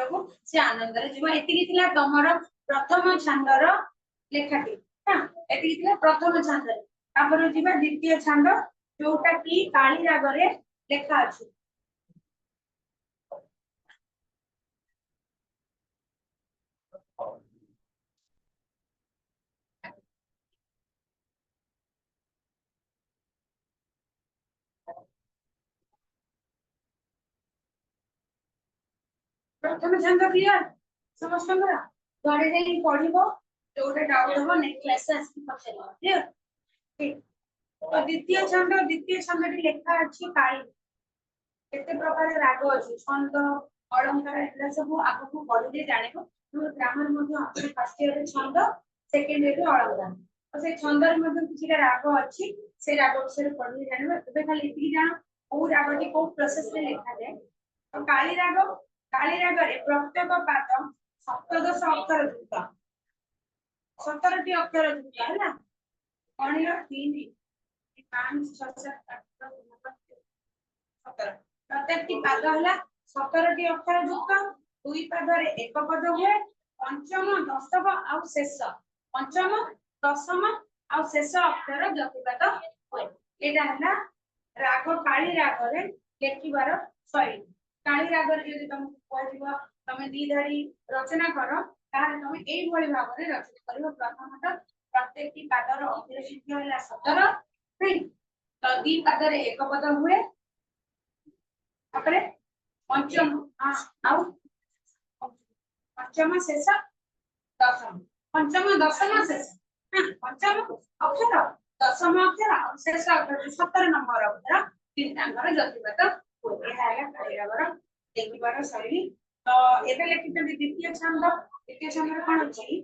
ଘରକୁ ସେ ଆନନ୍ଦରେ ଯିବ। ଏତିକି ଥିଲା ତମର ପ୍ରଥମ ଛାନ୍ଦର ଲେଖାଟି ନା, ଏତିକି ଥିଲା ପ୍ରଥମ ଛାନ୍ଦରେ। ତାପରେ ଯିବା ଦ୍ୱିତୀୟ ଛାନ୍ଦ ଯୋଉଟା କି କାଳି ରାଗରେ ଲେଖା ଅଛି। प्रथम छंद क्लियर समस्तଙ୍କର घरे जाई पढिबो जोटा डाउट हो नेक्स्ट क्लास से आसी पछिबो क्लियर ठीक। तो द्वितीय छंदटी लेखा अछि काली केते प्रकार राग अछि छंद अलंकार एला सब आगु को पढिले जानिबो। तो ग्रामर मध्ये अछि फर्स्ट ईयर रे छंद सेकंड ईयर रे अलंकार तो से छंदर मध्ये किछिटा राग अछि से राग विषय पढिले जानिबो। एबे खाली इति जान ओ रागटी को प्रोसेस रे लेखा जाय। तो काली रागरे प्रत्येक पाद सप्तदश अक्षर युक्त 17टी अक्षर युक्त है कौन 3 5 6 7 8 9 17 प्रत्येक पाद है 17टी अक्षर युक्त दुई पादरे एक पद हुए पंचम दशम आउ शेष पंचम दशम आउ शेष अक्षर जतिपात हुए। एटा है राग काली रागरे लेखिबार शैली। काली रागर यदि तुम कहथिबो तमे दी धारी रचना करो तार तमे एई भली भाबरे रचना करिवो। प्रथमतः प्रत्येक टी पादर अक्षर संख्या होला 17 नहीं तो दी पादरे एक पद हुए अपरे पंचम आउ पंचम शेष दशम पंचम दशम शेष पंचम अक्षर दशम अक्षर और शेष अक्षर 17 नंबर अक्षर तीन टांगर जतिपात हुए। एहा है काली रागर देखिबार शैली। तो एबे लेखित द्वितीय छंद रे कोन अछि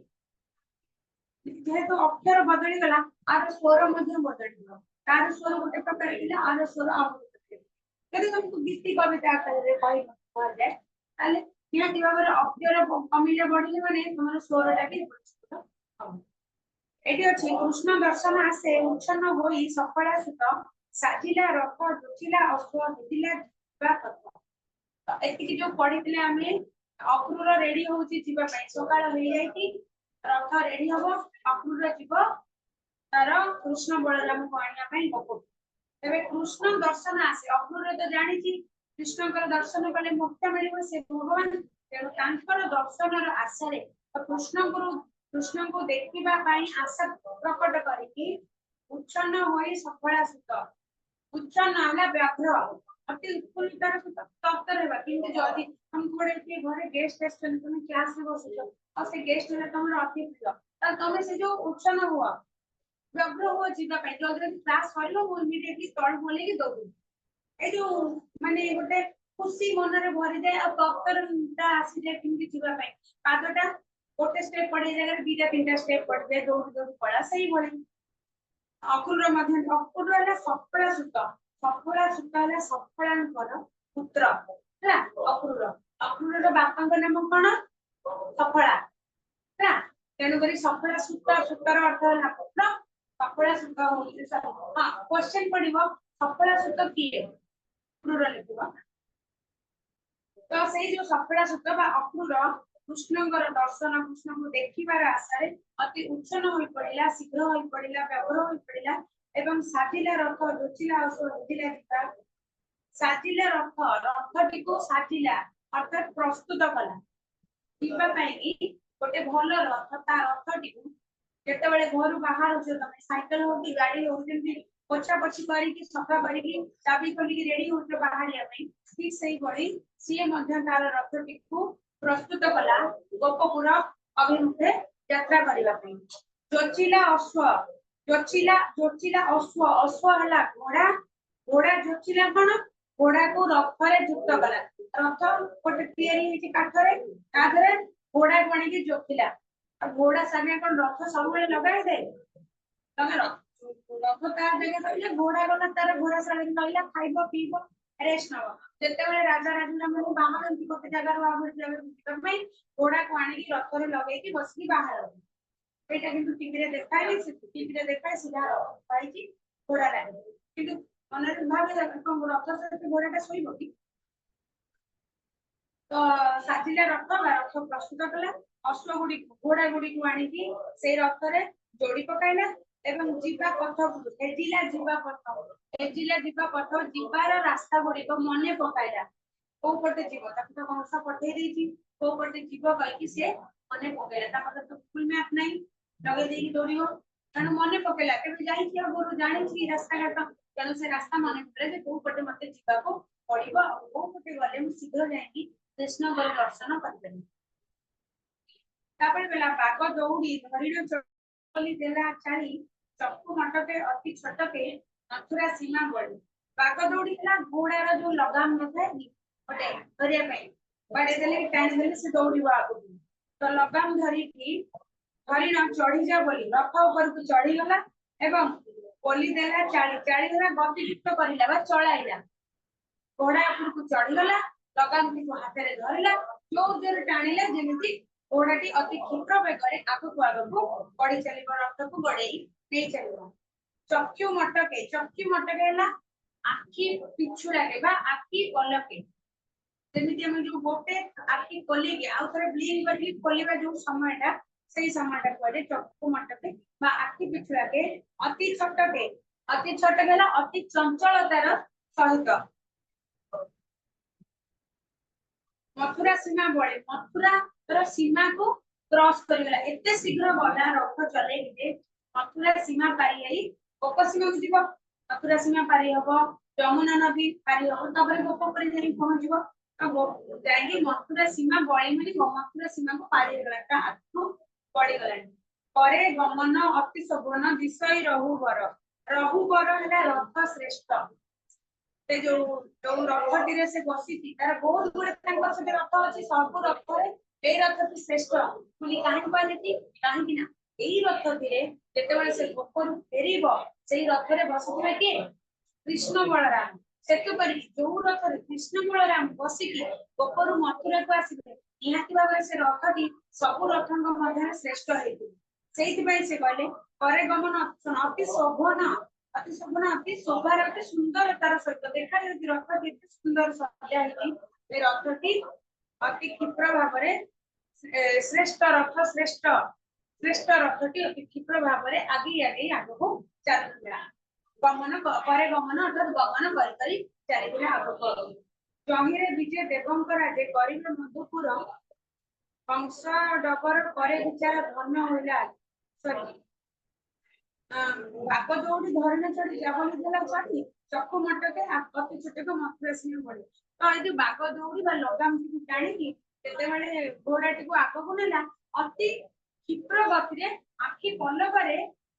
जेहेतु अक्षर बदली गला आर स्वर मध्ये बदली गला तार स्वर गोटे प्रकार थिला आर स्वर आ यदि तुमको गीति कविता करे कहि हो जाए ताले निहाती भाबरे अक्षर कमिले बढ़िले माने तमर स्वरटा भी हम एटी अछि कृष्ण दर्शन आसे उच्छन्न होई सफला सुत साजिला रथ दुचिला अश्व हिदिला बा कथा। एतिकी जो पढितले आमे अक्रूर रेडी होउची जीवा पई सकाळ होई जाईती रथ रेडी हबो अक्रूर जीव तार कृष्ण बलराम को आनिया पई गपो। तबे कृष्ण दर्शन आसे अक्रूर तो जानिची कृष्णकर दर्शन कले मुक्त मिलिबो से भगवान तेणु तांकर दर्शनर आशा रे कृष्ण को देखिबा पई आशा प्रकट करिकी उच्छन्न होई सफला सुत उच्छन्न आला व्याघ्र अति उत्फुल्लितर सुत तत्तर हेबा किंतु जदि हम कोडे के घरे गेस्ट आछन तुम क्लास में बसुछ और से गेस्ट ने तमर अतिथि त तमे से जो उच्छन्न हुआ व्याघ्र हो जीवा पई जदि क्लास करलो मो इमीडिएटली तळ बोले की दो ए जो माने गोटे खुशी मन रे भरि जाय आ तत्तर ता आसी जाय किंतु जीवा पई पादटा गोटे स्टेप पड़े जगह बीटा तीनटा स्टेप पड़ जाए दौड़ दौड़ पड़ा सही बोली। अक्रूर मध्य अक्रूर है सफला सुत है सफलांकर पुत्र है अक्रूर अक्रूर बापा नाम कौन सफला है तेणु करी सफला सुतर अर्थ है पुत्र सफला सुत हां क्वेश्चन पड़िबो सफला सुत किए अक्रूर लिखिबो तो सेही जो सफला सुत बा अक्रूर कृष्णकर दर्शन कृष्ण को देखिबार आशा रे अति उच्छन्न होई पड़िला शीघ्र होई पड़िला व्याघ्र होई पड़िला एवं साजिला रथ रुचिला और रुचिला जीता साजिला रथटी को साजिला अर्थात प्रस्तुत कला जीवा पई की गोटे भलो रथ ता रथटी को जेते बेले घर बाहर हो तमे साइकिल हो कि गाड़ी हो जेंती पोछा पोछी करी कि सफा करी कि चाबी खोली कि रेडी हो तो बाहर या पई ठीक सही बड़ी सीए मध्य तार रथटी को प्रस्तुत कला गोपपुर अभिमुखे यात्रा करिवा पई। जोचिला अश्व अश्व हला घोड़ा घोड़ा जोचिला कोन घोड़ा को रथ रे युक्त कला रथ कोटे तयारी हेची काठरे काधरे घोड़ा कोणी की जोचिला घोड़ा सामने कोन रथ सब बेले लगाई दे तमे रथ ता जगह रहिला घोड़ा गला तार घोड़ा सामने लइला खाइबो पीबो रेस्ट नबो जेतेबेले राजा राजूना माने बाहरंती कोते जगह बाहर जाबे घोड़ा को आनी की रथ रे लगेई की बसकी बाहर एटा किंतु टीवी रे देखाई से टीवी रे देखाई सीधा पाई की घोड़ा लागे किंतु मनरे भाबे रथ से घोड़ाटा सोइबो की तो साजिला रथ रथ प्रस्तुत कला अश्व गुडी घोड़ा गुडी को आनी की से रथ रे जोड़ी पकाइला एवं जीवा पथ हेजिला जीवा पथ जीवार रास्ता गुडी को मने पकाइला को पटे जीव ताको तो कंस पठे देची को पटे जीव कहि से मने पकाइला ता मतलब तो फुल मैप नहीं लगे देकी दौड़ियो कारण मने पकाइला केबे जाई कि गोरु जानि छी रास्ता घाट तेणु से रास्ता मने पड़े जे को पटे मते जीवा को पड़िबो को पटे गले मु शीघ्र जाई कृष्ण को दर्शन करबेन तापर बेला बाग दौड़ी धरिण चली देला चाली चक्कू मटके अति छटके मथुरा सीमा बड़ी बाग दौड़ी हला घोड़ार जो लगाम न थाए बटे धरिया पई बड़े देले टाइम देले से दौड़िबो आगु तो लगाम धरि की धरिण चढ़ी जा बोली रथ ऊपर को चढ़ी गला एवं बोली देला चाली चाली धरा गति युक्त करिला बा चलाइला घोड़ा ऊपर को चढ़ी गला लगाम को हाथ रे धरिला जो जोर टाणिला जेमिति घोड़ाटी अति क्षिप्र वेगरे आगु बढ़ी चलिबो रथ को गड़ेई नै चलिबो चक्की मटके हला आखी पिछु लागे बा आखी पलके जेमिति हम जो गोटे आखी कोली के आउ थरे ब्लिंक करके खोलिबा जो समयटा सेही समयटा कहले चक्कू मटके बा आखी पिछु लागे अति छटके हला अति चंचलतार सहित मथुरा सीमा बड़े मथुरा सीमा को क्रॉस करगला एते शीघ्र बड़ा रथ चले कि मथुरा सीमा पारी आई गोप सीमा को जीव मथुरा सीमा पारी हबो यमुना नदी पारी हबो तबरे गोप पर जाई पहुंचबो जाई मथुरा सीमा बड़ी माने मथुरा सीमा को पारी गला ता आठु पड़ी गला परे गमन अति शोभन विषय रहुबर हला रथ श्रेष्ठ से जो रथटी रे से बसिति तार बहुत गुडे तांकर से रथ अछि सब रथ रे ए रथ ती श्रेष्ठ बोली काहे कहलेती काहे कि ना एई रथटी रे जेतेबेले से गोपर फेरिबो सेई रथ रे बसिथिबे के कृष्ण बलराम सेतु परि जो रथ रे कृष्ण बलराम बसिकी गोपर मथुरा को आसीबे निहाती भाबे से रथटी सब रथंक मध्य श्रेष्ठ हेतु सेइति पई से कहले करे गमन अति शोभन अति शोभार अति सुंदर तार सहित देखा जे रथ केते सुंदर सजा है ए रथटी अति क्षिप्र भाबरे श्रेष्ठ रथटी अति क्षिप्र भाबरे आगो चलुला गमन अर्थात गमन करी चारिदिन आगो जहिरे विजय देवंकर जे गरीब मधुपुर कंस डबर करे विचार धन्य होइला सॉरी बाग दौड़ी धरने चढ़ी जबली देला चढ़ी चक्कू मटके अति छुटके मथुरा सीमा बड़े तो ये बाग दौड़ी बा लगाम की टाणी की केते घोड़ाटी को आग को नेला अति क्षिप्र गति रे आखी पलकरे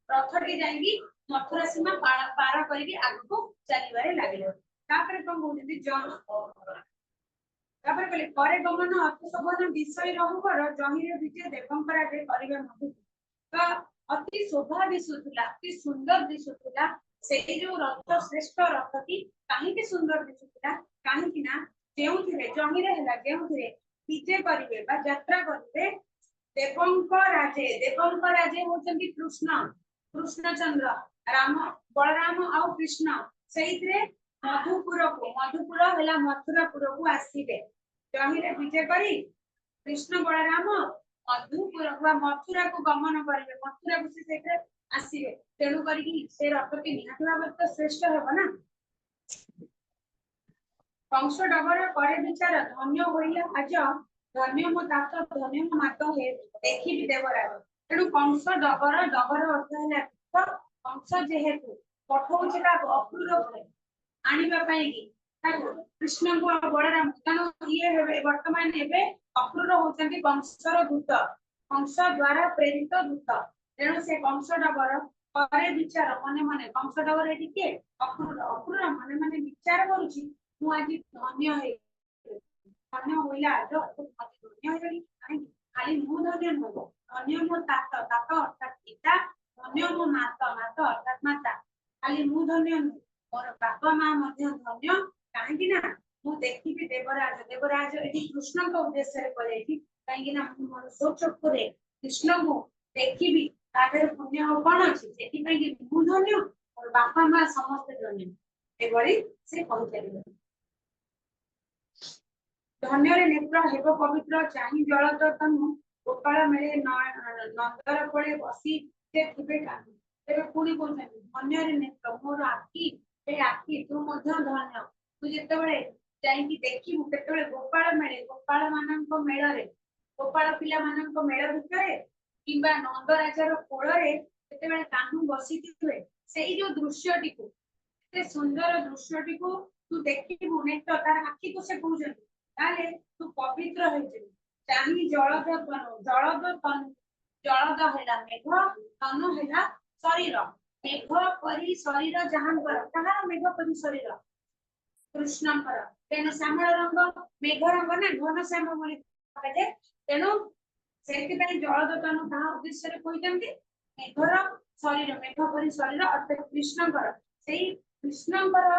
रथटी जाईकी मथुरा सीमा पार करके आग को चलीबारे लागिलो तापर कोन बोलती तापर कहले करे गमन अति शोभन विषय रहु कर जहिरे विजय देवंकर जे करिवे मधु तो अति शोभा दिसुला अति सुंदर दिसुला से जो रथ श्रेष्ठ रथटी काहे के सुंदर दिसुला काहे कि ना जेउथिरे जहिरे हला जेउथिरे विजय करिवे बा यात्रा करिवे देवंक राजे होचंती कृष्णचंद्र राम बलराम और कृष्ण सेइतरे मधुपुर हला मथुरापुर को आसीबे जहिरे विजय करी कृष्ण बलराम मथुरा को गमन करेंगे मथुरा को से आसीबे तेणु करी से रथटी निहाती भाबे तो श्रेष्ठ हेबो ना कंस डबर करे विचार धन्य होइला आज धन्य मो तात धन्य मो मात हे देखि भी देवराज तेणु कंस डबर अर्थ हैला तो कंस जेहेतु पठौछि का अक्रूर आनिबा पई की कृष्ण को बलराम तेणु ये हेबे वर्तमान हेबे अक्रूर होचंती कंसर दूत कंस द्वारा प्रेरित दूत तेणु से कंस डबर करे विचार मने मने कंस डबर एठी के अक्रूर मने मने विचार करूची मु आज धन्य होइला आज धन्य होइली खाली मु धन्य हो धन्य मो तात अर्थात पिता धन्य मो माता अर्थात माता खाली मु धन्य मोर बापा मां मध्य धन्य काहे कि ना मु देखि भी देवराज एठी कृष्ण को उद्देश्य रे करे एठी काहे कि ना मोर सोचकुरे कृष्ण को देखि भी ताकर पुण्य हो कोन अछि सेठी पई कि मु धन्य मोर बापा मां समस्त धन्य ए बड़ी से कहते ଧନ୍ୟରେ ନେତ୍ର ହେବ ପବିତ୍ର ଚାହିଁ ଜଳଦ ତନୁ ଗୋପାଳ ମେଳେ ନନ୍ଦର କୋଳେ ବସି ସେ ଥିବେ କାହ୍ନୁ। ତେବେ ପୁଣି କହୁଛନ୍ତି ଧନ୍ୟରେ ନେତ୍ର ମୋର ଆଖି, ଏ ଆଖି ତୁ ମଧ୍ୟ ଧନ୍ୟ। ତୁ ଯେତେବେଳେ ଯାଇକି ଦେଖିବୁ କେତେବେଳେ ଗୋପାଳ ମେଳେ, ଗୋପାଳ ମାନଙ୍କ ମେଳରେ, ଗୋପାଳ ପିଲାମାନଙ୍କ ମେଳ ଭିତରେ କିମ୍ବା ନନ୍ଦରାଜାର କୋଳରେ ଯେତେବେଳେ କାହ୍ନୁ ବସିଥିବେ ସେଇ ଯୋଉ ଦୃଶ୍ୟଟିକୁ, ସେ ସୁନ୍ଦର ଦୃଶ୍ୟଟିକୁ ତୁ ଦେଖିବୁ ନେତ୍ର ତାର ଆଖିକୁ ସେ କହୁଛନ୍ତି ତାହେଲେ ତୁ ପବିତ୍ର ହେଇଯିବୁ। ଚାହିଁ ଜଳଦ ତନୁ, ଜଳଦ ତନୁ, ଜଳଦ ହେଲା ମେଘ, ତନୁ ହେଲା ଶରୀର। ମେଘ ପରି ଶରୀର ଯାହାଙ୍କର, କାହାର ମେଘ ପରି ଶରୀର? କୃଷ୍ଣଙ୍କର। ତେଣୁ ଶ୍ୟାମଳ ରଙ୍ଗ ମେଘ ରଙ୍ଗ ନା, ଘନ ଶ୍ୟାମ ଭଳି କୁହାଯାଏ। ତେଣୁ ସେଥିପାଇଁ ଜଳଦ ତନୁ କାହା ଉଦ୍ଦେଶ୍ୟରେ କହିଛନ୍ତି? ମେଘର ଶରୀର, ମେଘ ପରି ଶରୀର ଅର୍ଥାତ କୃଷ୍ଣଙ୍କର। ସେଇ କୃଷ୍ଣଙ୍କର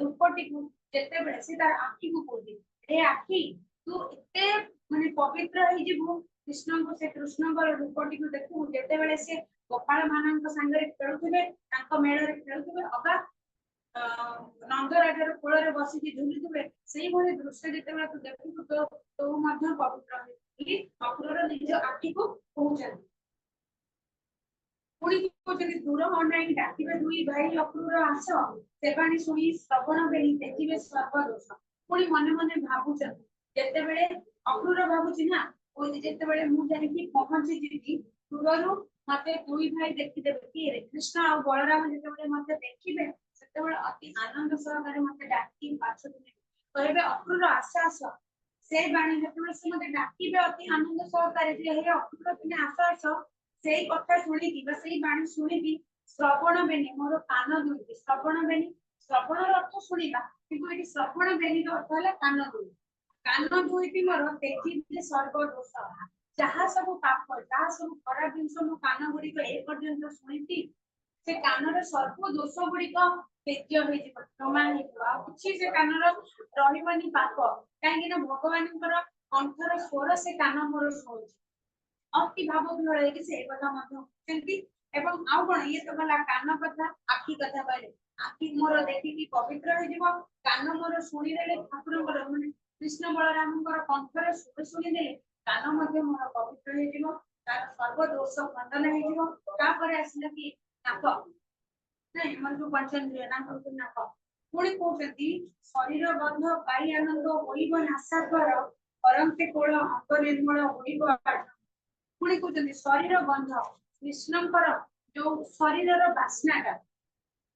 ରୂପଟିକୁ ଯେତେବେଳେ ସେ ତାର ଆଖିକୁ କହୁଛି ଏ ଆଖି ତୁ ଏତେ ମାନେ ପବିତ୍ର ହେଇଯିବୁ, କୃଷ୍ଣଙ୍କୁ ସେ କୃଷ୍ଣଙ୍କର ରୂପଟିକୁ ଦେଖିବୁ ଯେତେବେଳେ ସେ ଗୋପାଳ ମାନଙ୍କ ସାଙ୍ଗରେ ଖେଳୁଥିବେ, ତାଙ୍କ ମେଳରେ ଖେଳୁଥିବେ ଅବା ନନ୍ଦରାଜର କୋଳରେ ବସିକି ଝୁଲୁଥିବେ, ସେଇଭଳି ଦୃଶ୍ୟ ଯେତେବେଳେ ତୁ ଦେଖିବୁ ତୁ ମଧ୍ୟ ପବିତ୍ର ହେଇଯିବୁ। ଅକ୍ରୁର ନିଜ ଆଖିକୁ କହୁଛନ୍ତି। ପୁଣି କହୁଛନ୍ତି ଦୂର ଅନାଇ ଡାକିବେ ଦୁଇ ଭାଇ ଅକ୍ରୁର ଆସ, ସେବାଣୀ ଶୁଣି ଶ୍ରବଣ ବେଣି ଦେଖିବେ ସର୍ବଦୋଷ। ପୁଣି ମନେ ମନେ ଭାବୁଛନ୍ତି, ଯେତେବେଳେ ଅକ୍ରୁର ଭାବୁଛି ନା, କହୁଛି ଯେତେବେଳେ ମୁଁ ଯାଇକି ପହଞ୍ଚିଯିବି ଦୂରରୁ ମତେ ଦୁଇ ଭାଇ ଦେଖିଦେବେ, କିଏ କୃଷ୍ଣ ଆଉ ବଳରାମ ଯେତେବେଳେ ମତେ ଦେଖିବେ ସେତେବେଳେ ଅତି ଆନନ୍ଦ ସହକାରେ ମତେ ଡାକି ପାଛୋଟି କହିବେ ଅକ୍ରୁର ଆସ ଆସ। ସେ ବାଣୀ ଯେତେବେଳେ ସେ ମତେ ଡାକିବେ ଅତି ଆନନ୍ଦ ସହକାରେ ଯେ ହେ ଅକ୍ରୁର ତୁମେ ଆସ ଆସ, ସେଇ କଥା ଶୁଣିକି ବା ସେଇ ବାଣୀ ଶୁଣିକି ଶ୍ରବଣ ବେନି, ମୋର କାନ ଦୁଇଟି। ଶ୍ରବଣ ବେନି, ଶ୍ରବଣର ଅର୍ଥ ଶୁଣିବା, କିନ୍ତୁ ଏଠି ଶ୍ରବଣ ବେନିର ଅର୍ଥ ହେଲା କାନ ଦୁଇଟି। କାନ ଦୁଇଟି ମୋର ଦେଖିଲେ ସର୍ବଦୋଷ। ଯାହା ସବୁ ପାପ, ଯାହା ସବୁ ଖରାପ ଜିନିଷ ମୋ କାନ ଗୁଡିକ ଏ ପର୍ଯ୍ୟନ୍ତ ଶୁଣିଛି, ସେ କାନର ସର୍ବ ଦୋଷ ଗୁଡିକ ତେଜ୍ୟ ହେଇଯିବ, କ୍ଷମା ହେଇଯିବ, ଆଉ କିଛି ସେ କାନର ରହିବନି ପାପ। କାହିଁକି ନା ଭଗବାନଙ୍କର କଣ୍ଠର ସ୍ୱର ସେ କାନ ମୋର ଶୁଣୁଛି। ଅତି ଭାବ ବିହଳ ହେଇକି ସେ କଥା ମଧ୍ୟ କହୁଛନ୍ତି। ଏବଂ ଆଉ କଣ, ଇଏ ତ ଗଲା କାନ କଥା, ଆଖି କଥା କହିଲେ ଆଖି ମୋର ଦେଖିକି ପବିତ୍ର ହେଇଯିବ, କାନ ମୋର ଶୁଣିଦେଲେ ଠାକୁରଙ୍କର ମାନେ କୃଷ୍ଣ ବଳରାମଙ୍କର କଣ୍ଠର ସୁର ଶୁଣିଦେଲେ କାନ ମଧ୍ୟ ମୋର ପବିତ୍ର ହେଇଯିବ, ତାର ସର୍ବ ଦୋଷ ଖଣ୍ଡନ ହେଇଯିବ। ତାପରେ ଆସିଲା କି ନାକ, ନାଇଁ ଆମର ଯୋଉ ପଞ୍ଚେନ୍ଦ୍ରିୟ ନାକ, ନାକ। ପୁଣି କହୁଛନ୍ତି ଶରୀର ବନ୍ଧ ପାଇ ଆନନ୍ଦ ହୋଇବ ନାସା ଦ୍ୱାର, ପରନ୍ତେ କୋଳ ଅଙ୍ଗ ନିର୍ମଳ ହୋଇବ। ପୁଣି କହୁଛନ୍ତି ଶରୀର ଗନ୍ଧ, କୃଷ୍ଣଙ୍କର ଯୋଉ ଶରୀରର ବାସ୍ନାଟା,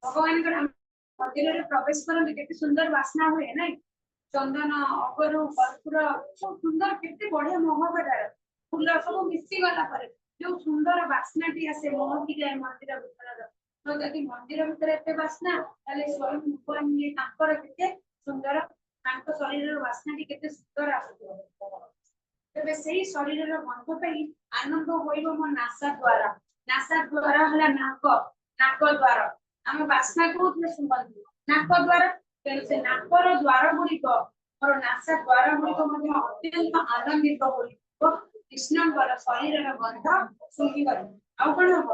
ଭଗବାନଙ୍କର ମନ୍ଦିରରେ ପ୍ରବେଶ କରନ୍ତି କେତେ ସୁନ୍ଦର ବାସ୍ନା ହୁଏ ନାଇଁ, ଚନ୍ଦନ ଅଗରୁ କର୍ପୂର ସବୁ ସୁନ୍ଦର, କେତେ ବଢିଆ ମହକ ତାର, ଫୁଲ ସବୁ ମିଶି ଗଲା ପରେ ଯୋଉ ସୁନ୍ଦର ବାସ୍ନାଟି ଆସେ, ମହକି ଯାଏ ମନ୍ଦିର ଭିତରର। ତ ଯଦି ମନ୍ଦିର ଭିତରେ ଏତେ ବାସ୍ନା, ତାହେଲେ ସ୍ୱୟଂ ଭଗବାନ ତାଙ୍କର କେତେ ସୁନ୍ଦର, ତାଙ୍କ ଶରୀରର ବାସ୍ନାଟି କେତେ ସୁନ୍ଦର ଆସୁଥିବ। ତେବେ ସେଇ ଶରୀରର ଗନ୍ଧ ପାଇଁ ଆନନ୍ଦ ହୋଇବ ମୋ ନାସା ଦ୍ୱାର। ନାସା ଦ୍ୱାର ହେଲା ନାକ, ନାକ ଦ୍ୱାର। ଆମେ ବାସ୍ନା କୋଉଥିରେ ଶୁଣନ୍ତି? ନାକ ଦ୍ୱାର। ତେଣୁ ସେ ନାକର ଦ୍ୱାର ଗୁଡିକ, ମୋର ନାସା ଦ୍ୱାର ଗୁଡିକ ମଧ୍ୟ ଅତ୍ୟନ୍ତ ଆନନ୍ଦିତ ହୋଇଯିବ କୃଷ୍ଣଙ୍କର ଶରୀରର ଗନ୍ଧ ଶୁଣିକରି। ଆଉ କଣ ହବ?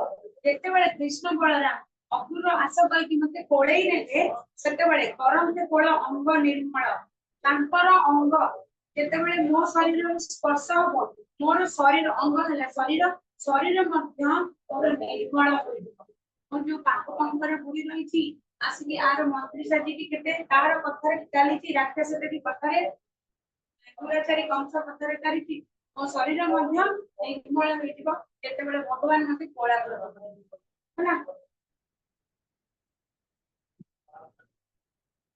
ଯେତେବେଳେ କୃଷ୍ଣ ବଳରାମ ଅକ୍ରୁର ଆସ କହିକି ମତେ କୋଳେଇ ନେଲେ, ସେତେବେଳେ କରନ୍ତେ କୋଳ ଅଙ୍ଗ ନିର୍ମଳ, ତାଙ୍କର ଅଙ୍ଗ ଯେତେବେଳେ ମୋ ଶରୀରର ସ୍ପର୍ଶ ହବ, ମୋର ଶରୀର ଅଙ୍ଗ ହେଲା ଶରୀର, ଶରୀର ମଧ୍ୟ ମୋର ନିର୍ମଳ ହୋଇଯିବ। ମୋର ଯୋଉ ପାପ କଙ୍କରେ ବୁଡି ରହିଛି, ଆସିକି ଆର ମନ୍ତ୍ରୀ ସାଜିକି କେତେ ତାର କଥାରେ ଚାଲିଛି, ରାକ୍ଷସଟି କଥାରେ, ଦୁରାଚାରୀ କଂସ କଥାରେ ଚାଲିଛି, ମୋ ଶରୀର ମଧ୍ୟ ନିର୍ମଳ ହେଇଯିବ ଯେତେବେଳେ ଭଗବାନ ମତେ କୋଳା ହେଲା।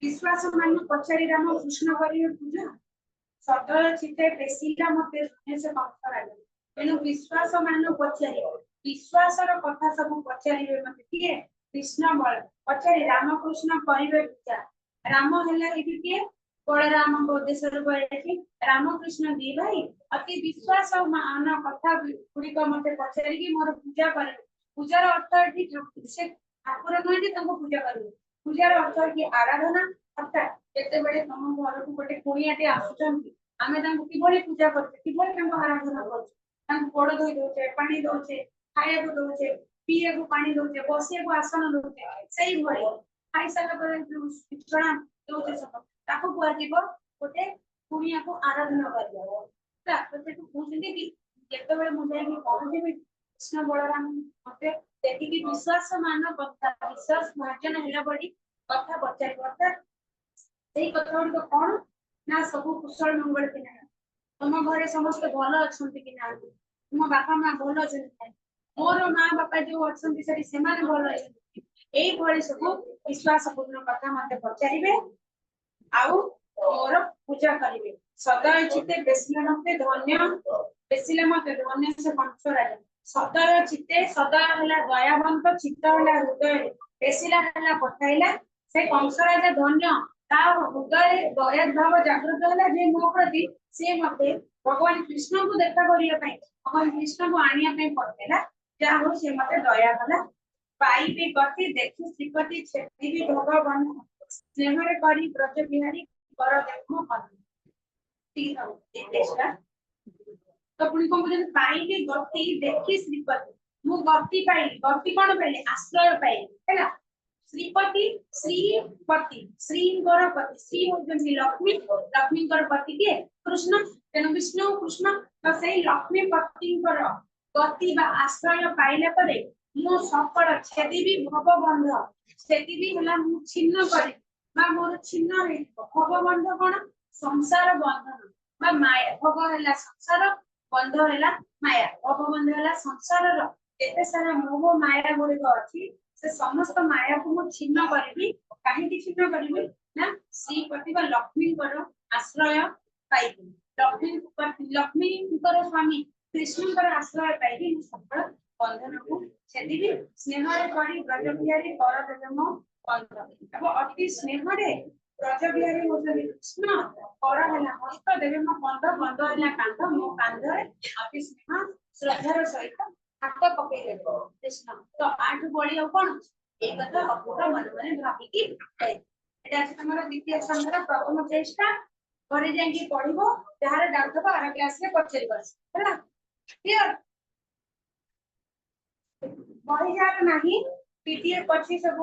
ବିଶ୍ୱାସ ମାନ ପଚାରି ରାମ କୃଷ୍ଣ କରିବେ ପୂଜା, ସଦୟ ଚିତେ ପେଶିଲା ମତେ ସେ କଂସ ରାଜା। ତେଣୁ ବିଶ୍ୱାସ ମାନ ପଚାରିବ, ବିଶ୍ୱାସର କଥା ସବୁ ପଚାରିବେ ମତେ, କିଏ? କୃଷ୍ଣ ବଳ ପଚାରି ରାମକୃଷ୍ଣ କରିବେ ପୂଜା। ରାମ ହେଲା ଏଠି କିଏ? ବଳରାମଙ୍କ ଉଦ୍ଦେଶ୍ୟରେ କହିଛି ରାମକୃଷ୍ଣ ଦି ଭାଇ ଅତି ବିଶ୍ୱାସ ମାନ କଥା ଗୁଡିକ ମତେ ପଚାରିକି ମୋର ପୂଜା କରିବେ। ପୂଜାର ଅର୍ଥ ଏଠି ସେ ଠାକୁର ନୁହେଁ ଯେ ତାଙ୍କୁ ପୂଜା କରିବେ, ପୂଜାର ଅର୍ଥ ଏଠି ଆରାଧନା। ଅର୍ଥାତ ଯେତେବେଳେ ତମ ଘରକୁ ଗୋଟେ କୁଣିଆଟେ ଆସୁଛନ୍ତି, ଆମେ ତାଙ୍କୁ କିଭଳି ପୂଜା କରୁଛେ, କିଭଳି ତାଙ୍କୁ ଆରାଧନା କରୁଛେ, ତାଙ୍କୁ ଗୋଡ ଧୋଇ ଦଉଛେ, ପାଣି ଦଉଛେ, ଖାଇବାକୁ ଦଉଛେ, ପିଇବାକୁ ପାଣି ଦଉଛେ, ବସିବାକୁ ଆସନ ଦଉଛେ, ସେଇଭଳି ଖାଇସାରିଲା ପରେ ଯୋଉ ବିଛଣା ଦଉଛେ ସବୁ, ତାକୁ କୁହାଯିବ ଗୋଟେ पुणी आपको आराधना कर कहते कि ଯେତେବେଳେ ମୁଁ ଯାଇକି ପହଞ୍ଚିବି କୃଷ୍ଣ ବଳରାମ ମତେ ଦେଖିକି ବିଶ୍ୱାସ ମାନ କଥା ବିଶ୍ୱାସ ଭାଜନ ହେଲା ଭଳି କଥା ପଚାରିବ ଅର୍ଥାତ୍ ସେଇ କଥା ଗୁଡ଼ିକ କଣ ନା ସବୁ କୁଶଳ ମଙ୍ଗଳ କି ନାହିଁ ତମ ଘରେ ସମସ୍ତେ ଭଲ ଅଛନ୍ତି କି ନାହାନ୍ତି ତୁମ ବାପା ମା ଭଲ ଅଛନ୍ତି କି ନାହିଁ ମୋର ମା ବାପା ଯୋଉ ଅଛନ୍ତି ସେଠି ସେମାନେ ଭଲ ଅଛନ୍ତି ଏଇଭଳି ସବୁ ବିଶ୍ୱାସ ପୂର୍ଣ୍ଣ କଥା ମତେ ପଚାରିବେ ଆଉ ମୋର ପୂଜା କରିବେ ସଦୟ ଚିତ୍ତେ ବେସିଲେ ମତେ ଧନ୍ୟ ବେସିଲେ ମତେ ଧନ୍ୟ ସେ କଂସରାଜ ସଦୟ ଚିତ୍ତେ ସଦୟ ହେଲା ଦୟାବନ୍ତ ଚିତ୍ତ ହେଲା ହୃଦୟ ବେସିଲା ହେଲା ପଠାଇଲା ସେ କଂସରାଜ ଧନ୍ୟ ତା ହୃଦୟରେ ଦୟା ଭାବ ଜାଗୃତ ହେଲା ଯେ ମୋ ପ୍ରତି ସେ ମତେ ଭଗବାନ କୃଷ୍ଣଙ୍କୁ ଦେଖା କରିବା ପାଇଁ ଭଗବାନ କୃଷ୍ଣଙ୍କୁ ଆଣିବା ପାଇଁ ପଠେଇଲା ଯାହା ହଉ ସେ ମତେ ଦୟା କଲା ପାଇବି ଗତି ଦେଖି ଶ୍ରୀପତି ଛେଦିବି ଭଗବାନ ସ୍ନେହରେ କରି ବ୍ରଜ ବିହାରୀ कर देखो ठीक है देखा तो पुणी कौन बोले पाइली गति देखी श्रीपति मु गति पाइली गति कौन पाइली आश्रय पाइली हैला श्रीपति श्रीपति श्रींकर पति श्री होजंती लक्ष्मी लक्ष्मींकर पति के कृष्ण तेन विष्णु कृष्ण तो सेही लक्ष्मी पतिंकर गति बा आश्रय पाइले परे मु सकल छेदिबी भवबंध छेदिबी होला मु छिन्न करे बा मोर छिन्न हे भवबंध कोन संसार बंधन बा माया भव हैला संसार बंध हैला माया भवबंध हैला संसार रो एते सारा मोह माया गुडी अछि से समस्त माया को मु छिन्न करबी काहे कि छिन्न करबी ना श्रीपति बा लक्ष्मी करो आश्रय पाइबी लक्ष्मी कर स्वामी कृष्ण कर आश्रय पाइबी सकल बंधन को छेदिबी स्नेह रे करी ब्रज बिहारी कर देबो बंध अब अति स्नेह रे ब्रज बिहारी होतली कृष्ण कर हैला हस्त देबे मो बंध बंध हैला कांध मो कांध रे अति स्नेह श्रद्धार सहित हाथ पकई देबो कृष्ण तो आठ बळी आ कोन एक कथा अपूर्ण मन माने भाबी की एटा अछि हमर द्वितीय संग्रह प्रथम चेष्टा घरे जाई पढिबो जहार डाउट हो आर क्लास रे पचरिबो हैला क्लियर बही जात नाही पीटीए पछी सब